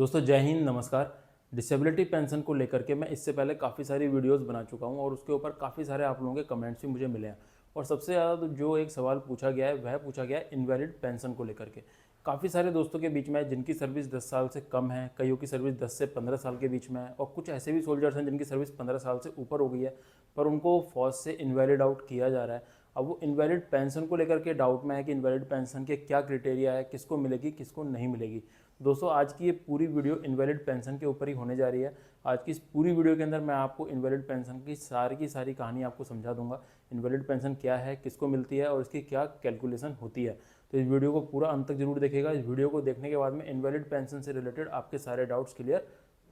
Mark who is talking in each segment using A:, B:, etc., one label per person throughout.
A: दोस्तों जय हिंद, नमस्कार। डिसेबिलिटी पेंशन को लेकर के मैं इससे पहले काफ़ी सारी वीडियोस बना चुका हूं और उसके ऊपर काफ़ी सारे आप लोगों के कमेंट्स भी मुझे मिले हैं। और सबसे ज़्यादा जो एक सवाल पूछा गया है वह पूछा गया है इनवैलिड पेंशन को लेकर के। काफ़ी सारे दोस्तों के बीच में है जिनकी सर्विस 10 साल से कम है, कईयों की सर्विस 10 से 15 साल के बीच में है, और कुछ ऐसे भी सोल्जर्स हैं जिनकी सर्विस 15 साल से ऊपर हो गई है पर उनको फौज से इनवैलिड आउट किया जा रहा है। अब वो इनवैलिड पेंशन को लेकर के डाउट में है कि इनवैलिड पेंशन के क्या क्राइटेरिया है, किसको मिलेगी किसको नहीं मिलेगी। दोस्तों आज की ये पूरी वीडियो इनवैलिड पेंशन के ऊपर ही होने जा रही है। आज की इस पूरी वीडियो के अंदर मैं आपको इनवैलिड पेंशन की सारी कहानी आपको समझा दूंगा। इनवैलिड पेंशन क्या है, किसको मिलती है और इसकी क्या कैलकुलेशन होती है। तो इस वीडियो को पूरा अंत तक जरूर देखिएगा। इस वीडियो को देखने के बाद में इनवैलिड पेंशन से रिलेटेड आपके सारे डाउट्स क्लियर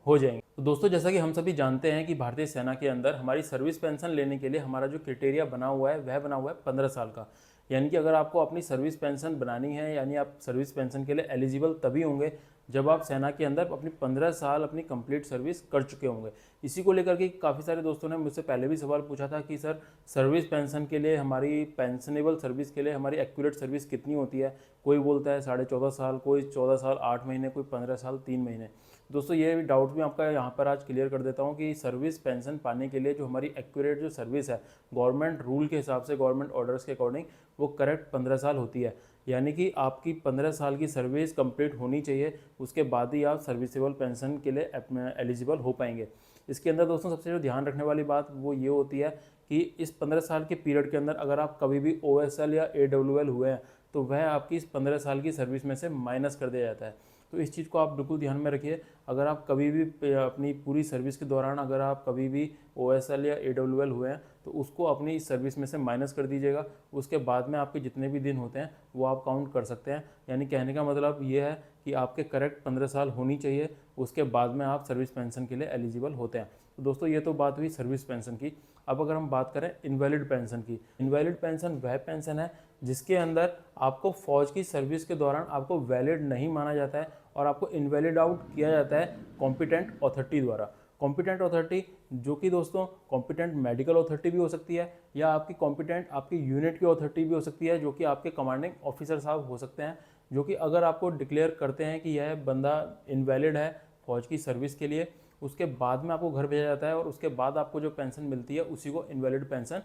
A: हो जाएंगे। तो दोस्तों जैसा कि हम सभी जानते हैं कि भारतीय सेना के अंदर हमारी सर्विस पेंशन लेने के लिए हमारा जो क्राइटेरिया बना हुआ है वह बना हुआ है 15 साल का। यानी कि अगर आपको अपनी सर्विस पेंशन बनानी है, यानी आप सर्विस पेंशन के लिए एलिजिबल तभी होंगे जब आप सेना के अंदर अपनी 15 साल अपनी कंप्लीट सर्विस कर चुके होंगे। इसी को लेकर के काफ़ी सारे दोस्तों ने मुझसे पहले भी सवाल पूछा था कि सर सर्विस पेंशन के लिए, हमारी पेंशनेबल सर्विस के लिए हमारी एक्यूरेट सर्विस कितनी होती है। कोई बोलता है 14.5 साल, कोई 14 साल 8 महीने, कोई 15 साल 3 महीने। दोस्तों ये डाउट भी आपका यहाँ पर आज क्लियर कर देता हूँ कि सर्विस पेंशन पाने के लिए जो हमारी एक्यूरेट जो सर्विस है गवर्नमेंट रूल के हिसाब से, गवर्नमेंट ऑर्डर्स के अकॉर्डिंग, वो करेक्ट 15 साल होती है। यानी कि आपकी 15 साल की सर्विस कंप्लीट होनी चाहिए, उसके बाद ही आप सर्विसेबल पेंशन के लिए एलिजिबल हो पाएंगे। इसके अंदर दोस्तों सबसे जो ध्यान रखने वाली बात वो ये होती है कि इस 15 साल के पीरियड के अंदर अगर आप कभी भी OSL या AWL हुए हैं तो वह आपकी इस 15 साल की सर्विस में से माइनस कर दिया जाता है। तो इस चीज़ को आप बिल्कुल ध्यान में रखिए। अगर आप कभी भी अपनी पूरी सर्विस के दौरान अगर आप कभी भी OSL या AWL हुए हैं तो उसको अपनी सर्विस में से माइनस कर दीजिएगा। उसके बाद में आपके जितने भी दिन होते हैं वो आप काउंट कर सकते हैं। यानी कहने का मतलब ये है कि आपके करेक्ट 15 साल होनी चाहिए, उसके बाद में आप सर्विस पेंशन के लिए एलिजिबल होते हैं। तो दोस्तों ये तो बात हुई सर्विस पेंशन की। अब अगर हम बात करें इनवैलिड पेंशन की, इनवैलिड पेंशन वह पेंशन है जिसके अंदर आपको फौज की सर्विस के दौरान आपको वैलिड नहीं माना जाता है और आपको इनवैलिड आउट किया जाता है कॉम्पिटेंट अथॉरिटी द्वारा। कॉम्पिटेंट अथॉरिटी जो कि दोस्तों कॉम्पिटेंट मेडिकल अथॉरिटी भी हो सकती है या आपकी कॉम्पिटेंट आपकी यूनिट की अथॉरिटी भी हो सकती है, जो कि आपके कमांडिंग ऑफिसर साहब हो सकते हैं, जो कि अगर आपको डिक्लेयर करते हैं कि यह बंदा इनवैलिड है फौज की सर्विस के लिए, उसके बाद में आपको घर भेजा जाता है और उसके बाद आपको जो पेंशन मिलती है उसी को इनवैलिड पेंशन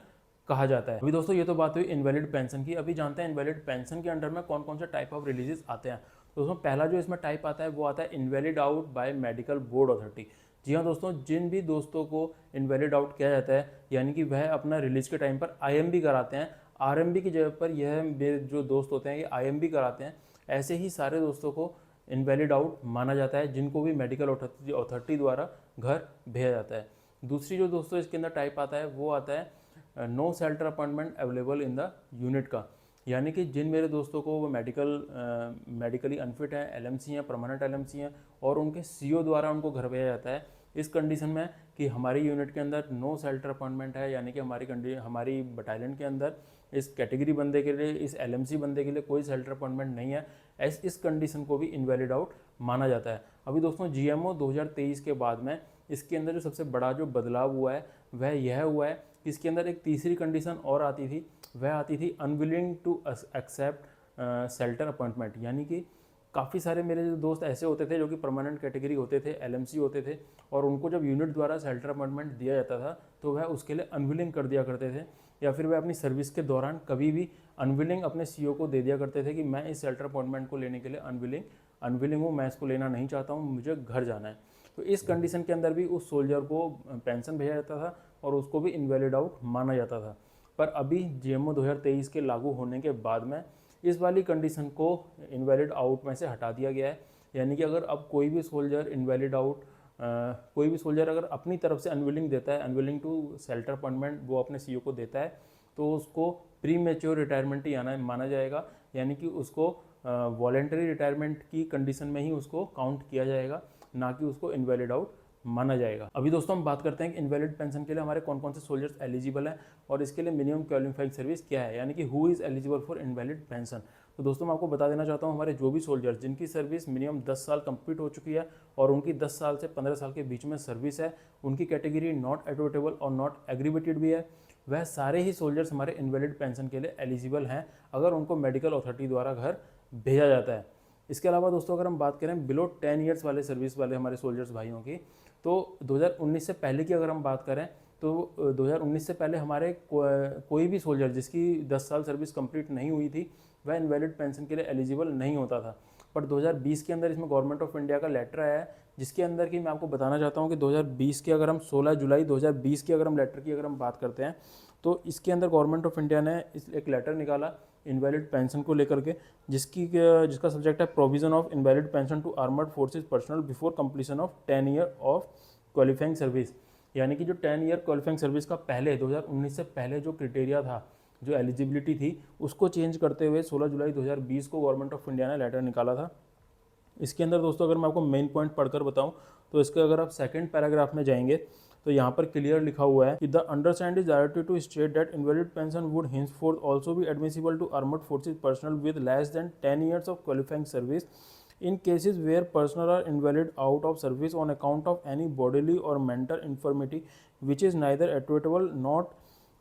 A: कहा जाता है। अभी दोस्तों ये तो बात हुई इनवैलिड पेंशन की। अभी जानते हैं इनवैलिड पेंशन के अंडर में कौन कौन से टाइप ऑफ रिलीजेस आते हैं। दोस्तों पहला जो इसमें टाइप आता है वो आता है invalid out by medical board authority. जी हाँ दोस्तों, जिन भी दोस्तों को इनवैलिड आउट किया जाता है यानी कि वह अपना रिलीज के टाइम पर IMB कराते हैं, RMB की जगह पर यह मेरे जो दोस्त होते हैं ये IMB कराते हैं, ऐसे ही सारे दोस्तों को इनवैलिड आउट माना जाता है जिनको भी मेडिकल अथॉरिटी द्वारा घर भेजा जाता है। दूसरी जो दोस्तों इसके अंदर टाइप आता है वो आता है no shelter appointment available in the unit का। यानी कि जिन मेरे दोस्तों को वो मेडिकली अनफिट हैं, LMC हैं, परमानेंट LMC हैं और उनके CO द्वारा उनको घर भेजा जाता है इस कंडीशन में कि हमारी यूनिट के अंदर नो शेल्टर अपॉइंटमेंट है, यानी कि हमारी बटालियन के अंदर इस कैटेगरी बंदे के लिए, इस LMC बंदे के लिए कोई शेल्टर अपॉइंटमेंट नहीं है, इस कंडीशन को भी इनवैलिड आउट माना जाता है। अभी दोस्तों GMO 2023 के बाद में इसके अंदर जो सबसे बड़ा जो बदलाव हुआ है वह यह हुआ है कि इसके अंदर एक तीसरी कंडीशन और आती थी, वह आती थी unwilling to accept shelter appointment. यानी कि काफ़ी सारे मेरे जो दोस्त ऐसे होते थे जो कि परमानेंट कैटेगरी होते थे, LMC होते थे, और उनको जब यूनिट द्वारा शेल्टर अपॉइंटमेंट दिया जाता था तो वह उसके लिए अनविलिंग कर दिया करते थे, या फिर वह अपनी सर्विस के दौरान कभी भी अनविलिंग अपने CO को दे दिया करते थे कि मैं इस शेल्टर अपॉइंटमेंट को लेने के लिए अनविलिंग हूँ, मैं इसको लेना नहीं चाहता हूँ, मुझे घर जाना है। तो इस कंडीशन के अंदर भी उस सोल्जर को पेंशन भेजा जाता था और उसको भी इनवैलिड आउट माना जाता था। पर अभी GMO 2023 के लागू होने के बाद में इस वाली कंडीशन को इनवैलिड आउट में से हटा दिया गया है। यानी कि अगर अब कोई भी सोल्जर कोई भी सोल्जर अगर अपनी तरफ से अनविलिंग देता है, अनविलिंग टू शेल्टर अपॉइंटमेंट वो अपने CO को देता है, तो उसको प्री मैच्योर रिटायरमेंट ही माना जाएगा। यानी कि उसको वॉलेंटरी रिटायरमेंट की कंडीशन में ही उसको काउंट किया जाएगा, ना कि उसको इनवैलिड आउट माना जाएगा। अभी दोस्तों हम बात करते हैं कि इनवैलिड पेंशन के लिए हमारे कौन कौन से सोल्जर्स एलिजिबल हैं और इसके लिए मिनिमम क्वालिफाइंग सर्विस क्या है, यानी कि who is eligible for invalid pension. तो दोस्तों मैं आपको बता देना चाहता हूँ, हमारे जो भी सोल्जर्स जिनकी सर्विस मिनिमम 10 साल कंप्लीट हो चुकी है और उनकी 10 साल से 15 साल के बीच में सर्विस है, उनकी कैटेगरी नॉट एडवर्टेबल और नॉट एग्रीवेटेड भी है, वह सारे ही सोल्जर्स हमारे इनवैलिड पेंशन के लिए एलिजिबल हैं अगर उनको मेडिकल अथॉरिटी द्वारा घर भेजा जाता है। इसके अलावा दोस्तों अगर हम बात करें बिलो 10 ईयर्स वाले सर्विस वाले हमारे सोल्जर्स भाइयों की, तो 2019 से पहले की अगर हम बात करें तो 2019 से पहले हमारे कोई भी सोल्जर जिसकी 10 साल सर्विस कंप्लीट नहीं हुई थी वह इनवैलिड पेंशन के लिए एलिजिबल नहीं होता था। बट 2020 के अंदर इसमें गवर्नमेंट ऑफ इंडिया का लेटर आया है, जिसके अंदर की मैं आपको बताना चाहता हूँ कि 2020 की अगर हम 16 जुलाई 2020 की अगर हम लेटर की अगर हम बात करते हैं तो इसके अंदर गवर्नमेंट ऑफ इंडिया ने एक लेटर निकाला इनवैलिड पेंशन को लेकर के, जिसका सब्जेक्ट है provision of invalid pension to armed forces personnel before completion of 10 year of qualifying service. यानी कि जो 10 ईयर क्वालिफाइंग सर्विस का पहले 2019 से पहले जो क्राइटेरिया था, जो एलिजिबिलिटी थी, उसको चेंज करते हुए 16 जुलाई 2020 को गवर्नमेंट ऑफ इंडिया ने लेटर निकाला था। इसके अंदर दोस्तों अगर मैं आपको मेन पॉइंट पढ़कर बताऊं तो इसके अगर आप सेकंड पैराग्राफ में जाएंगे तो यहाँ पर क्लियर लिखा हुआ है कि the undersigned is directed to state that invalid pension would henceforth also be admissible to armed forces personnel with less than 10 years of qualifying service in cases where personnel are invalid out of service on account of any bodily or mental infirmity which is neither attributable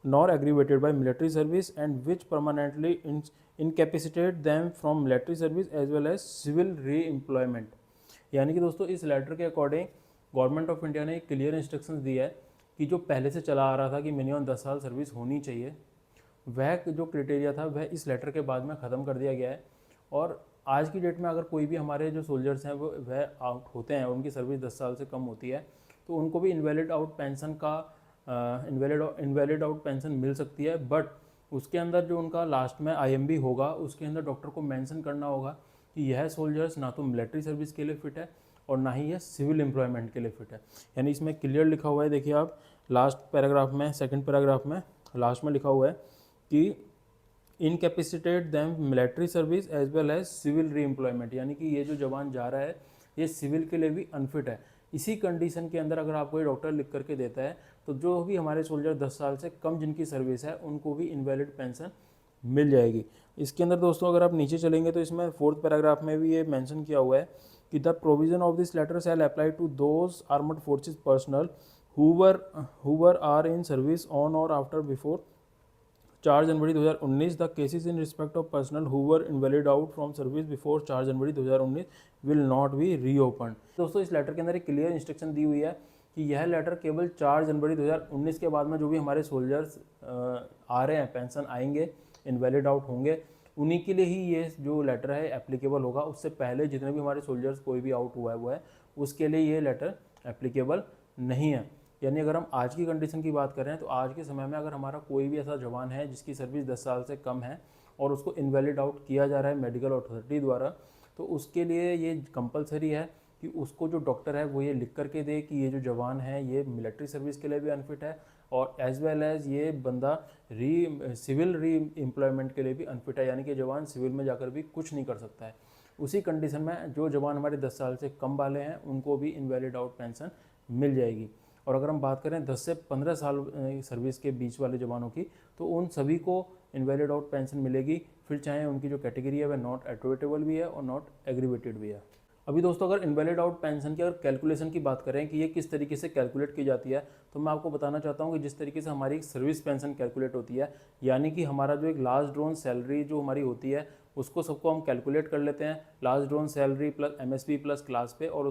A: nor aggravated by military service and which permanently incapacitate them from military service as well as civil re-employment। यानी कि दोस्तों इस letter के according government of India ने एक clear instructions दिया है कि जो पहले से चला आ रहा था कि मिनिमम 10 साल सर्विस होनी चाहिए, वह जो क्राइटेरिया था वह इस लेटर के बाद में ख़त्म कर दिया गया है। और आज की डेट में अगर कोई भी हमारे जो सोल्जर्स हैं वह आउट होते हैं, उनकी सर्विस 10 साल से कम होती है, तो उनको भी इनवैलिड आउट पेंशन का इनवैलिड आउट पेंशन मिल सकती है। बट उसके अंदर जो उनका लास्ट में IMB होगा, उसके अंदर डॉक्टर को मेंशन करना होगा कि यह सोल्जर्स ना तो मिलिट्री सर्विस के लिए फिट है और ना ही यह सिविल एम्प्लॉयमेंट के लिए फिट है। यानी इसमें क्लियर लिखा हुआ है, देखिए आप लास्ट पैराग्राफ में, सेकेंड पैराग्राफ में लास्ट में लिखा हुआ है कि incapacitated them military service as well as civil reemployment. यानी कि ये जो जवान जा रहा है ये सिविल के लिए भी अनफिट है। इसी कंडीशन के अंदर अगर आपको ये डॉक्टर लिख करके देता है तो जो भी हमारे सोल्जर 10 साल से कम जिनकी सर्विस है उनको भी इनवैलिड पेंशन मिल जाएगी। इसके अंदर दोस्तों अगर आप नीचे चलेंगे तो इसमें फोर्थ पैराग्राफ में भी ये मेंशन किया हुआ है कि the provision of this letter shall apply to those armed forces personnel who were are in service on or after before 4 January 2019। The cases in respect of personnel who were invalid out from service before 4 January 2019 will not be reopen. दोस्तों इस letter के अंदर एक clear instruction दी हुई है कि यह letter केवल 4 जनवरी 2019 के बाद में जो भी हमारे सोल्जर्स आ रहे हैं, पेंशन आएंगे, इनवैलिड आउट होंगे, उन्हीं के लिए ही ये जो लेटर है एप्लीकेबल होगा। उससे पहले जितने भी हमारे सोल्जर्स कोई भी आउट हुआ है वो है, उसके लिए ये लेटर एप्लीकेबल नहीं है। यानी अगर हम आज की कंडीशन की बात करें तो आज के समय में अगर हमारा कोई भी ऐसा जवान है जिसकी सर्विस 10 साल से कम है और उसको इनवैलिड आउट किया जा रहा है मेडिकल अथॉरिटी द्वारा, तो उसके लिए ये कंपलसरी है कि उसको जो डॉक्टर है वो ये लिख करके दे कि ये जो जवान है ये मिलिट्री सर्विस के लिए भी अनफिट है और एज वेल एज ये बंदा सिविल री एम्प्लॉयमेंट के लिए भी अनफिट है। यानी कि जवान सिविल में जाकर भी कुछ नहीं कर सकता है। उसी कंडीशन में जो जवान हमारे 10 साल से कम वाले हैं उनको भी इनवैलिड आउट पेंशन मिल जाएगी। और अगर हम बात करें 10 से 15 साल सर्विस के बीच वाले जवानों की, तो उन सभी को इनवैलिड आउट पेंशन मिलेगी, फिर चाहे उनकी जो कैटेगरी है वह नॉट एट्रीब्यूटेबल भी है और नॉट एग्रीवेटेड भी है। अभी दोस्तों अगर इनवैलिड आउट पेंशन की अगर कैलकुलेशन की बात करें कि ये किस तरीके से कैलकुलेट की जाती है, तो मैं आपको बताना चाहता हूँ कि जिस तरीके से हमारी सर्विस पेंशन कैलकुलेट होती है, यानी कि हमारा जो एक लास्ट ड्रॉन सैलरी जो हमारी होती है उसको सबको हम कैलकुलेट कर लेते हैं, last drawn salary plus MSP plus class पे, और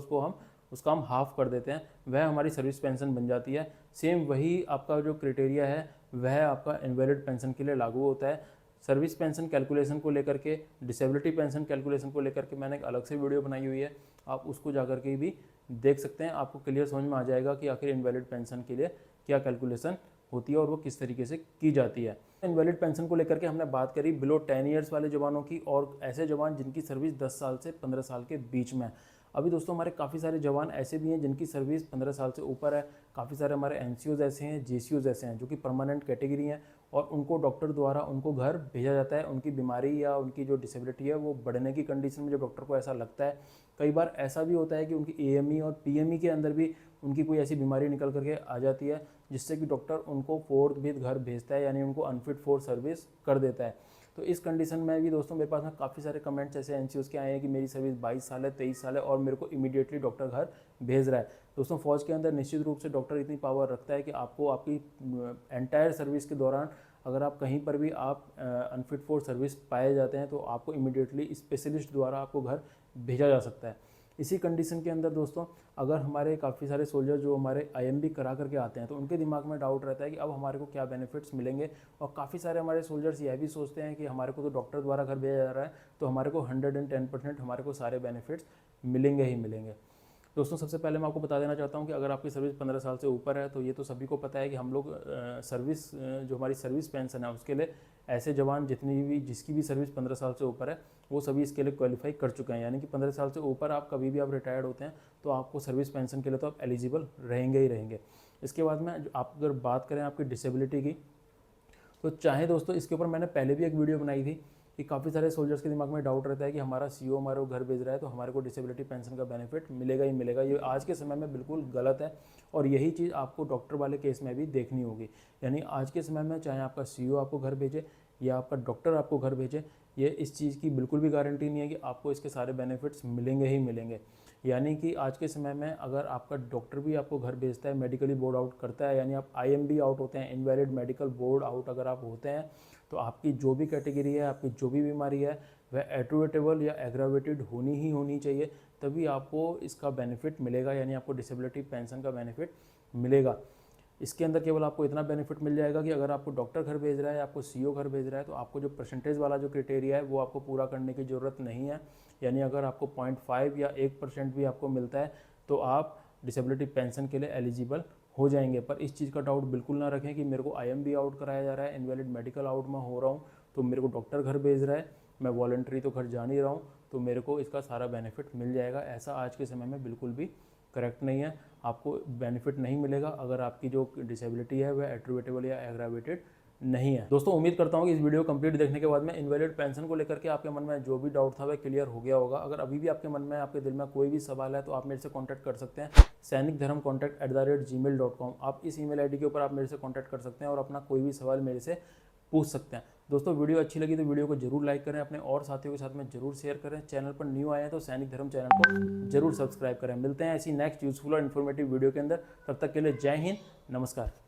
A: उसका हम हाफ कर देते हैं, वह हमारी सर्विस पेंशन बन जाती है। सेम वही आपका जो क्राइटेरिया है वह आपका इनवैलिड पेंशन के लिए लागू होता है। सर्विस पेंशन कैलकुलेशन को लेकर के, डिसेबिलिटी पेंशन कैलकुलेशन को लेकर के मैंने एक अलग से वीडियो बनाई हुई है, आप उसको जाकर के भी देख सकते हैं। आपको क्लियर समझ में आ जाएगा कि आखिर इनवैलिड पेंशन के लिए क्या कैलकुलेशन होती है और वो किस तरीके से की जाती है। इनवैलिड पेंशन को लेकर के हमने बात करी बिलो 10 ईयर्स वाले जवानों की और ऐसे जवान जिनकी सर्विस 10 साल से 15 साल के बीच में है। अभी दोस्तों हमारे काफ़ी सारे जवान ऐसे भी हैं जिनकी सर्विस 15 साल से ऊपर है, काफ़ी सारे हमारे NCOs ऐसे हैं, JCOs ऐसे हैं जो कि परमानेंट कैटेगरी हैं और उनको डॉक्टर द्वारा उनको घर भेजा जाता है। उनकी बीमारी या उनकी जो डिसेबिलिटी है वो बढ़ने की कंडीशन में जब डॉक्टर को ऐसा लगता है, कई बार ऐसा भी होता है कि उनकी AME और PME के अंदर भी उनकी कोई ऐसी बीमारी निकल करके आ जाती है जिससे कि डॉक्टर उनको फोर्थ भी घर भेजता है, यानी उनको अनफिट फॉर सर्विस कर देता है। तो इस कंडीशन में भी दोस्तों मेरे पास में काफ़ी सारे कमेंट्स ऐसे NCOs के आए हैं कि मेरी सर्विस 22 साल है, 23 साल है और मेरे को इमीडिएटली डॉक्टर घर भेज रहा है। दोस्तों फौज के अंदर निश्चित रूप से डॉक्टर इतनी पावर रखता है कि आपको आपकी एंटायर सर्विस के दौरान अगर आप कहीं पर भी आप अनफिट फॉर सर्विस पाए जाते हैं तो आपको इमीडिएटली स्पेशलिस्ट द्वारा आपको घर भेजा जा सकता है। इसी कंडीशन के अंदर दोस्तों, अगर हमारे काफ़ी सारे सोल्जर जो हमारे IMB करा करके आते हैं तो उनके दिमाग में डाउट रहता है कि अब हमारे को क्या बेनिफिट्स मिलेंगे। और काफ़ी सारे हमारे सोल्जर्स यह भी सोचते हैं कि हमारे को तो डॉक्टर द्वारा घर भेजा जा रहा है तो हमारे को 110% हमारे को सारे बेनिफिट्स मिलेंगे ही मिलेंगे। दोस्तों, सबसे पहले मैं आपको बता देना चाहता हूं कि अगर आपकी सर्विस 15 साल से ऊपर है तो ये तो सभी को पता है कि हम लोग जो हमारी सर्विस पेंशन है उसके लिए ऐसे जवान जिसकी भी सर्विस 15 साल से ऊपर है वो सभी इसके लिए क्वालिफाई कर चुके हैं। यानी कि 15 साल से ऊपर आप कभी भी आप रिटायर्ड होते हैं तो आपको सर्विस पेंशन के लिए तो आप एलिजिबल रहेंगे ही रहेंगे। इसके बाद में आप अगर बात करें आपकी डिसेबिलिटी की, तो चाहे दोस्तों इसके ऊपर मैंने पहले भी एक वीडियो बनाई थी कि काफ़ी सारे सोल्जर्स के दिमाग में डाउट रहता है कि हमारा CEO हमारे को घर भेज रहा है तो हमारे को डिसेबिलिटी पेंशन का बेनिफिट मिलेगा ही मिलेगा। ये आज के समय में बिल्कुल गलत है और यही चीज़ आपको डॉक्टर वाले केस में भी देखनी होगी। यानी आज के समय में चाहे आपका CEO आपको घर भेजे या आपका डॉक्टर आपको घर भेजे, ये इस चीज़ की बिल्कुल भी गारंटी नहीं है कि आपको इसके सारे बेनिफिट्स मिलेंगे ही मिलेंगे। यानी कि आज के समय में अगर आपका डॉक्टर भी आपको घर भेजता है, मेडिकली बोर्ड आउट करता है, यानी आप IMB आउट होते हैं, इनवैलिड मेडिकल बोर्ड आउट अगर आप होते हैं, तो आपकी जो भी कैटेगरी है, आपकी जो भी बीमारी है वह एट्रूवेटेबल या एग्रावेटेड होनी ही होनी चाहिए, तभी आपको इसका बेनिफिट मिलेगा, यानी आपको डिसेबिलिटी पेंशन का बेनिफिट मिलेगा। इसके अंदर केवल आपको इतना बेनिफिट मिल जाएगा कि अगर आपको डॉक्टर घर भेज रहा है, आपको CEO घर भेज रहा है, तो आपको जो परसेंटेज वाला जो क्राइटेरिया है वो आपको पूरा करने की ज़रूरत नहीं है। यानी अगर आपको 0.5 या 1% भी आपको मिलता है तो आप डिसेबिलिटी पेंशन के लिए एलिजिबल हो जाएंगे। पर इस चीज़ का डाउट बिल्कुल ना रखें कि मेरे को IMB आउट कराया जा रहा है, इनवैलिड मेडिकल आउट में हो रहा हूँ तो मेरे को डॉक्टर घर भेज रहा है, मैं वॉलंटरी तो घर जा नहीं रहा हूँ तो मेरे को इसका सारा बेनिफिट मिल जाएगा। ऐसा आज के समय में बिल्कुल भी करेक्ट नहीं है। आपको बेनिफिट नहीं मिलेगा अगर आपकी जो डिसेबिलिटी है वह एट्रीब्यूटेबल या एग्रावेटेड नहीं है। दोस्तों, उम्मीद करता हूँ कि इस वीडियो कंप्लीट देखने के बाद में इनवैलिड पेंशन को लेकर के आपके मन में जो भी डाउट था वह क्लियर हो गया होगा। अगर अभी भी आपके मन में, आपके दिल में कोई भी सवाल है तो आप मेरे से कॉन्टैक्ट कर सकते हैं sainikdharmcontact@gmail.com। आप इस email ID के ऊपर आप मेरे से कॉन्टैक्ट कर सकते हैं और अपना कोई भी सवाल मेरे से पूछ सकते हैं। दोस्तों, वीडियो अच्छी लगी तो वीडियो को जरूर लाइक करें, अपने और साथियों के साथ में जरूर शेयर करें। चैनल पर न्यू आए हैं तो सैनिक धर्म चैनल को जरूर सब्सक्राइब करें। मिलते हैं ऐसी नेक्स्ट यूजफुल और इन्फॉर्मेटिव वीडियो के अंदर। तब तक के लिए जय हिंद, नमस्कार।